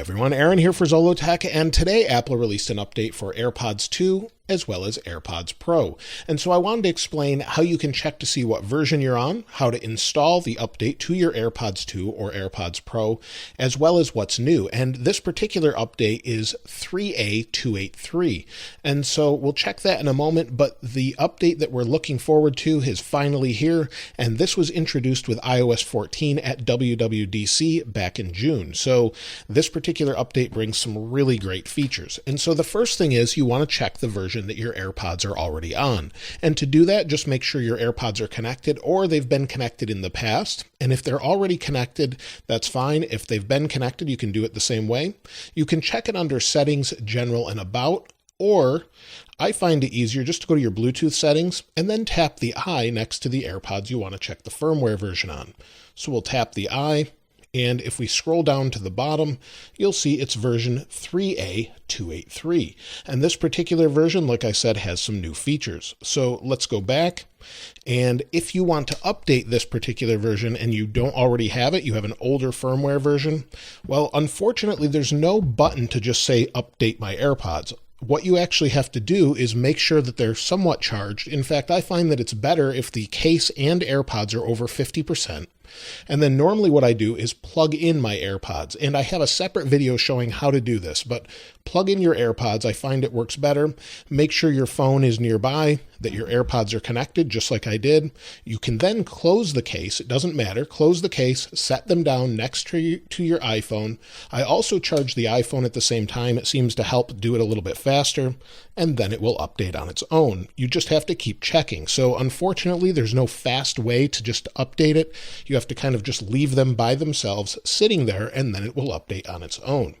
everyone, Aaron here for Zollotech, and today Apple released an update for AirPods 2 as well as AirPods Pro. And so I wanted to explain how you can check to see what version you're on, how to install the update to your AirPods 2 or AirPods Pro, as well as what's new. And this particular update is 3A283. And so we'll check that in a moment, but the update that we're looking forward to is finally here, and this was introduced with iOS 14 at WWDC back in June. So this particular update brings some really great features. And so the first thing is you want to check the version that your AirPods are already on. And to do that, just make sure your AirPods are connected or they've been connected in the past. And if they're already connected, that's fine. If they've been connected, you can do it the same way. You can check it under Settings, General, and About, or I find it easier just to go to your Bluetooth settings and then tap the I next to the AirPods you want to check the firmware version on. So we'll tap the I, and if we scroll down to the bottom, you'll see it's version 3A283. And this particular version, like I said, has some new features. So let's go back. And if you want to update this particular version and you don't already have it, you have an older firmware version, well, unfortunately, there's no button to just say update my AirPods. What you actually have to do is make sure that they're somewhat charged. In fact, I find that it's better if the case and AirPods are over 50%. And then normally what I do is plug in my AirPods, and I have a separate video showing how to do this, but plug in your AirPods. I find it works better. Make sure your phone is nearby, that your AirPods are connected, just like I did. You can then close the case. It doesn't matter. Close the case, set them down next to your iPhone. I also charge the iPhone at the same time. It seems to help do it a little bit faster, and then it will update on its own. You just have to keep checking. So unfortunately, there's no fast way to just update it. You have to kind of just leave them by themselves sitting there, and then it will update on its own.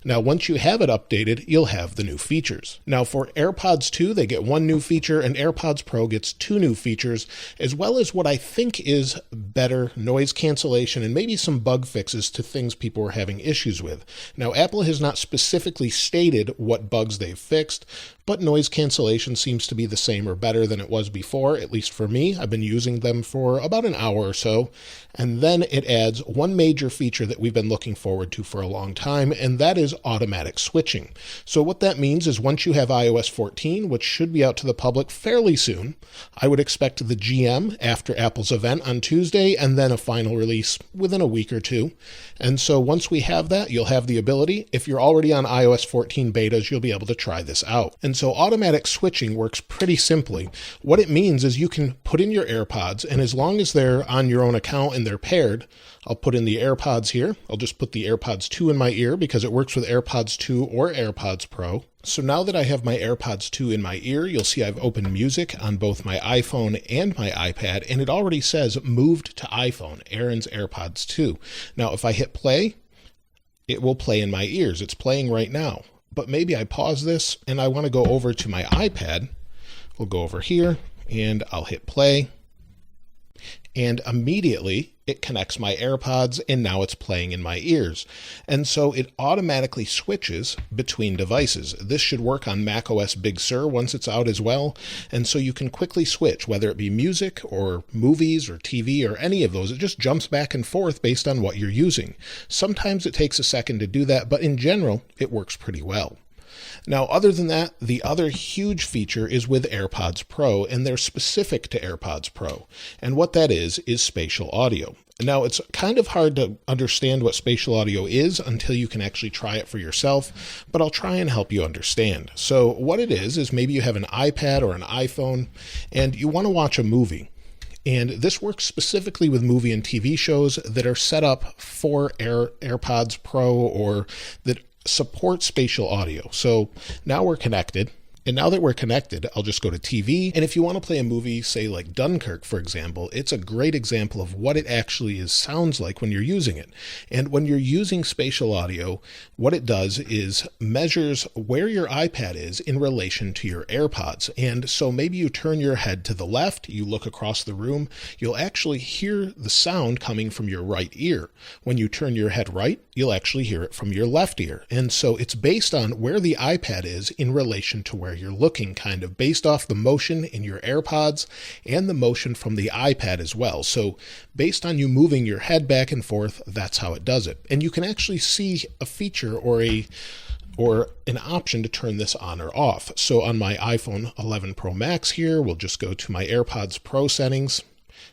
Now, once you have it updated, you'll have the new features. Now, for AirPods 2, they get one new feature, and AirPods Pro gets two new features, as well as what I think is better noise cancellation and maybe some bug fixes to things people were having issues with. Now, Apple has not specifically stated what bugs they've fixed, but noise cancellation seems to be the same or better than it was before, at least for me. I've been using them for about an hour or so. And then it adds one major feature that we've been looking forward to for a long time, and that is automatic switching. So what that means is once you have iOS 14, which should be out to the public fairly soon, I would expect the GM after Apple's event on Tuesday, and then a final release within a week or two. And so once we have that, you'll have the ability. If you're already on iOS 14 betas, you'll be able to try this out. And so automatic switching works pretty simply. What it means is you can put in your AirPods, and as long as they're on your own account and they're paired, I'll put in the AirPods here. I'll just put the AirPods 2 in my ear because it works with AirPods 2 or AirPods Pro. So now that I have my AirPods 2 in my ear, you'll see I've opened music on both my iPhone and my iPad, and it already says moved to iPhone, Aaron's AirPods 2. Now, if I hit play, it will play in my ears. It's playing right now. But maybe I pause this and I want to go over to my iPad. We'll go over here and I'll hit play. And immediately it connects my AirPods, and now it's playing in my ears. And so it automatically switches between devices. This should work on macOS Big Sur once it's out as well. And so you can quickly switch, whether it be music or movies or TV or any of those. It just jumps back and forth based on what you're using. Sometimes it takes a second to do that, but in general, it works pretty well. Now, other than that, the other huge feature is with AirPods Pro, and they're specific to AirPods Pro. And what that is spatial audio. Now, it's kind of hard to understand what spatial audio is until you can actually try it for yourself, but I'll try and help you understand. So what it is maybe you have an iPad or an iPhone, and you want to watch a movie. And this works specifically with movie and TV shows that are set up for AirPods Pro or that support spatial audio. So now we're connected. And now that we're connected, I'll just go to TV. And if you want to play a movie, say like Dunkirk, for example, it's a great example of what it actually sounds like when you're using it. And when you're using spatial audio, what it does is measures where your iPad is in relation to your AirPods. And so maybe you turn your head to the left, you look across the room, you'll actually hear the sound coming from your right ear. When you turn your head right, you'll actually hear it from your left ear. And so it's based on where the iPad is in relation to where where you're looking kind of based off the motion in your AirPods and the motion from the iPad as well. So based on you moving your head back and forth, that's how it does it. And you can actually see a feature or an option to turn this on or off. So on my iPhone 11 Pro Max here, we'll just go to my AirPods Pro settings,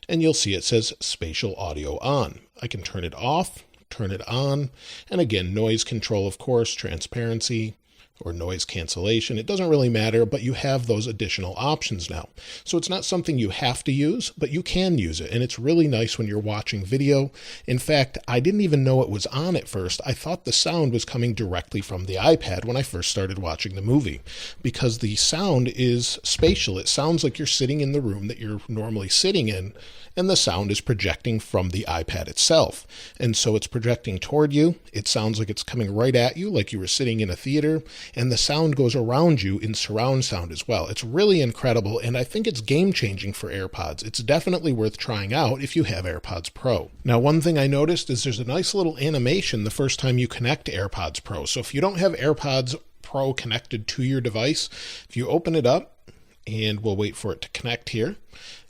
and you'll see it says Spatial Audio on. I can turn it off, turn it on, and again, noise control, of course, transparency, or noise cancellation. It doesn't really matter, but you have those additional options now. So it's not something you have to use, but you can use it. And it's really nice when you're watching video. In fact, I didn't even know it was on at first. I thought the sound was coming directly from the iPad when I first started watching the movie, because the sound is spatial. It sounds like you're sitting in the room that you're normally sitting in, and the sound is projecting from the iPad itself. And so it's projecting toward you. It sounds like it's coming right at you, like you were sitting in a theater, and the sound goes around you in surround sound as well. It's really incredible, and I think it's game-changing for AirPods. It's definitely worth trying out if you have AirPods Pro. Now, one thing I noticed is there's a nice little animation the first time you connect to AirPods Pro. So if you don't have AirPods Pro connected to your device, if you open it up, and we'll wait for it to connect here,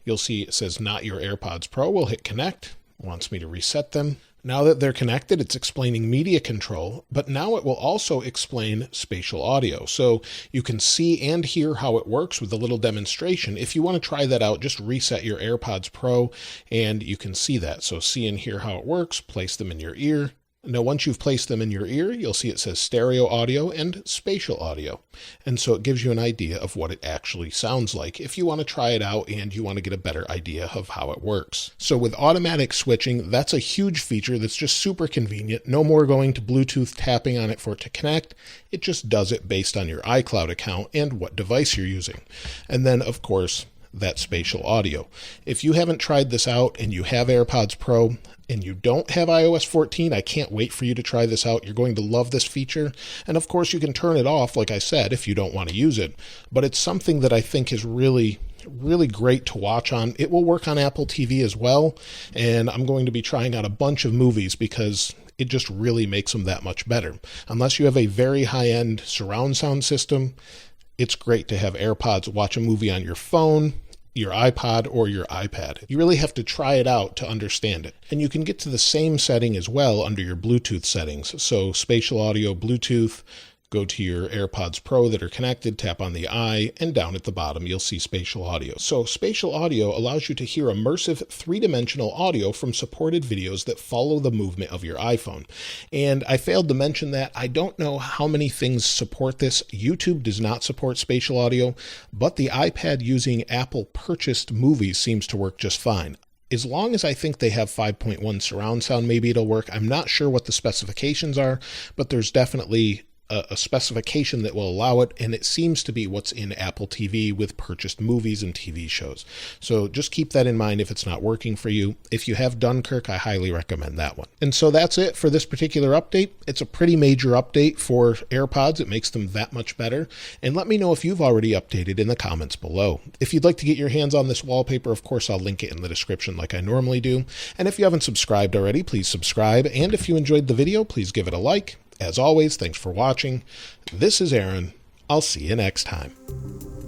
you'll see it says not your AirPods Pro. We'll hit connect. It wants me to reset them. Now that they're connected, it's explaining media control, but now it will also explain spatial audio. So you can see and hear how it works with a little demonstration. If you want to try that out, just reset your AirPods Pro and you can see that. So see and hear how it works, place them in your ear. Now, once you've placed them in your ear, you'll see it says stereo audio and spatial audio. And so it gives you an idea of what it actually sounds like if you want to try it out and you want to get a better idea of how it works. So with automatic switching, that's a huge feature that's just super convenient. No more going to Bluetooth tapping on it for it to connect. It just does it based on your iCloud account and what device you're using. And then, of course, that spatial audio. If you haven't tried this out and you have AirPods Pro and you don't have iOS 14, I can't wait for you to try this out. You're going to love this feature. And of course, you can turn it off, like I said, if you don't want to use it. But it's something that I think is really great to watch on. It will work on Apple TV as well. And I'm going to be trying out a bunch of movies because it just really makes them that much better. Unless you have a very high-end surround sound system, it's great to have AirPods, watch a movie on your phone, your iPod, or your iPad. You really have to try it out to understand it. And you can get to the same setting as well under your Bluetooth settings. So spatial audio, Bluetooth, go to your AirPods Pro that are connected, tap on the eye, and down at the bottom you'll see spatial audio. So spatial audio allows you to hear immersive three-dimensional audio from supported videos that follow the movement of your iPhone. And I failed to mention that I don't know how many things support this. YouTube does not support spatial audio, but the iPad using Apple purchased movies seems to work just fine. As long as I think they have 5.1 surround sound, maybe it'll work. I'm not sure what the specifications are, but there's definitely a specification that will allow it, and it seems to be what's in Apple TV with purchased movies and TV shows. So just keep that in mind if it's not working for you. If you have Dunkirk, I highly recommend that one. And so that's it for this particular update. It's a pretty major update for AirPods. It makes them that much better. And let me know if you've already updated in the comments below. If you'd like to get your hands on this wallpaper, of course, I'll link it in the description like I normally do. And if you haven't subscribed already, please subscribe. And if you enjoyed the video, please give it a like. As always, thanks for watching. This is Aaron. I'll see you next time.